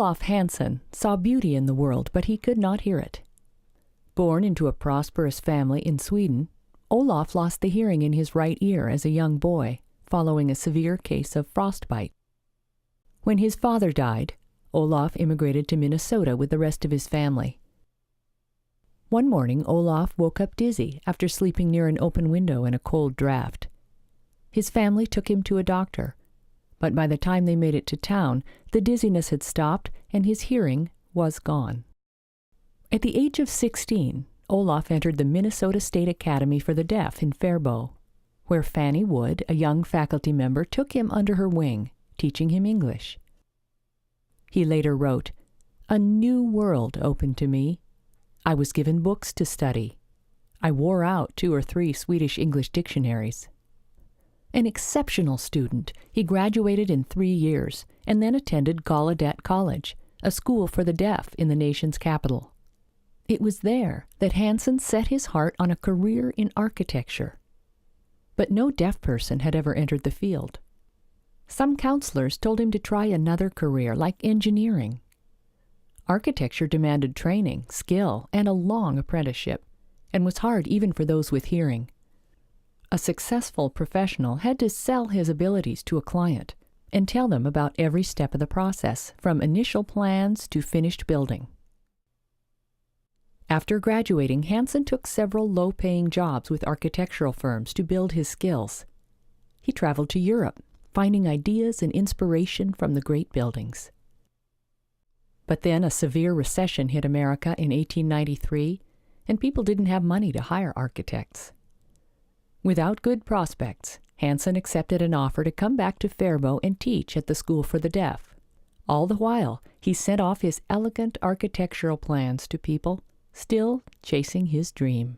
Olaf Hansen saw beauty in the world, but he could not hear it. Born into a prosperous family in Sweden, Olaf lost the hearing in his right ear as a young boy, following a severe case of frostbite. When his father died, Olaf immigrated to Minnesota with the rest of his family. One morning, Olaf woke up dizzy after sleeping near an open window in a cold draft. His family took him to a doctor, but by the time they made it to town, the dizziness had stopped and his hearing was gone. At the age of 16, Olaf entered the Minnesota State Academy for the Deaf in Faribault, where Fanny Wood, a young faculty member, took him under her wing, teaching him English. He later wrote, "A new world opened to me. I was given books to study. I wore out 2 or 3 Swedish-English dictionaries." An exceptional student, he graduated in 3 years and then attended Gallaudet College, a school for the deaf in the nation's capital. It was there that Hansen set his heart on a career in architecture. But no deaf person had ever entered the field. Some counselors told him to try another career like engineering. Architecture demanded training, skill, and a long apprenticeship, and was hard even for those with hearing. A successful professional had to sell his abilities to a client and tell them about every step of the process, from initial plans to finished building. After graduating, Hansen took several low-paying jobs with architectural firms to build his skills. He traveled to Europe, finding ideas and inspiration from the great buildings. But then a severe recession hit America in 1893, and people didn't have money to hire architects. Without good prospects, Hansen accepted an offer to come back to Faribault and teach at the School for the Deaf. All the while, he sent off his elegant architectural plans to people, still chasing his dream.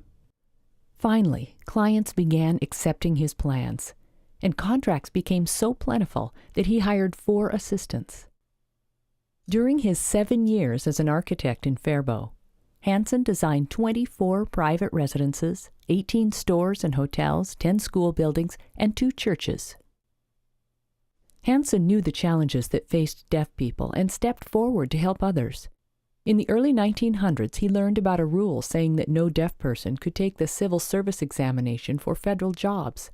Finally, clients began accepting his plans, and contracts became so plentiful that he hired 4 assistants. During his 7 years as an architect in Faribault, Hansen designed 24 private residences, 18 stores and hotels, 10 school buildings, and 2 churches. Hansen knew the challenges that faced deaf people and stepped forward to help others. In the early 1900s, he learned about a rule saying that no deaf person could take the civil service examination for federal jobs.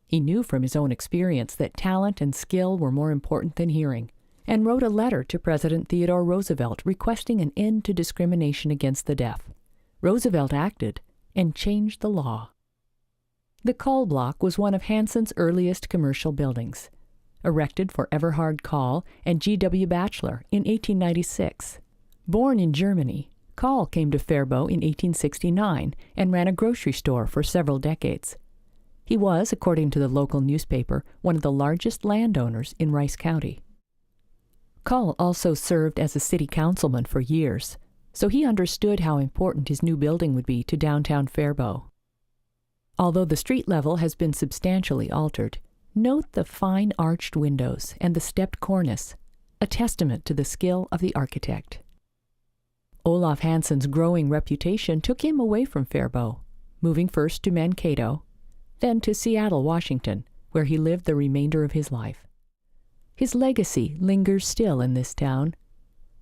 He knew from his own experience that talent and skill were more important than hearing, and wrote a letter to President Theodore Roosevelt requesting an end to discrimination against the deaf. Roosevelt acted and changed the law. The Kaul Block was one of Hansen's earliest commercial buildings, erected for Everhard Kaul and G.W. Batchelor in 1896. Born in Germany, Kaul came to Faribault in 1869 and ran a grocery store for several decades. He was, according to the local newspaper, one of the largest landowners in Rice County. Kaul also served as a city councilman for years, so he understood how important his new building would be to downtown Faribault. Although the street level has been substantially altered, note the fine arched windows and the stepped cornice, a testament to the skill of the architect. Olaf Hansen's growing reputation took him away from Faribault, moving first to Mankato, then to Seattle, Washington, where he lived the remainder of his life. His legacy lingers still in this town,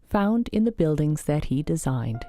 found in the buildings that he designed.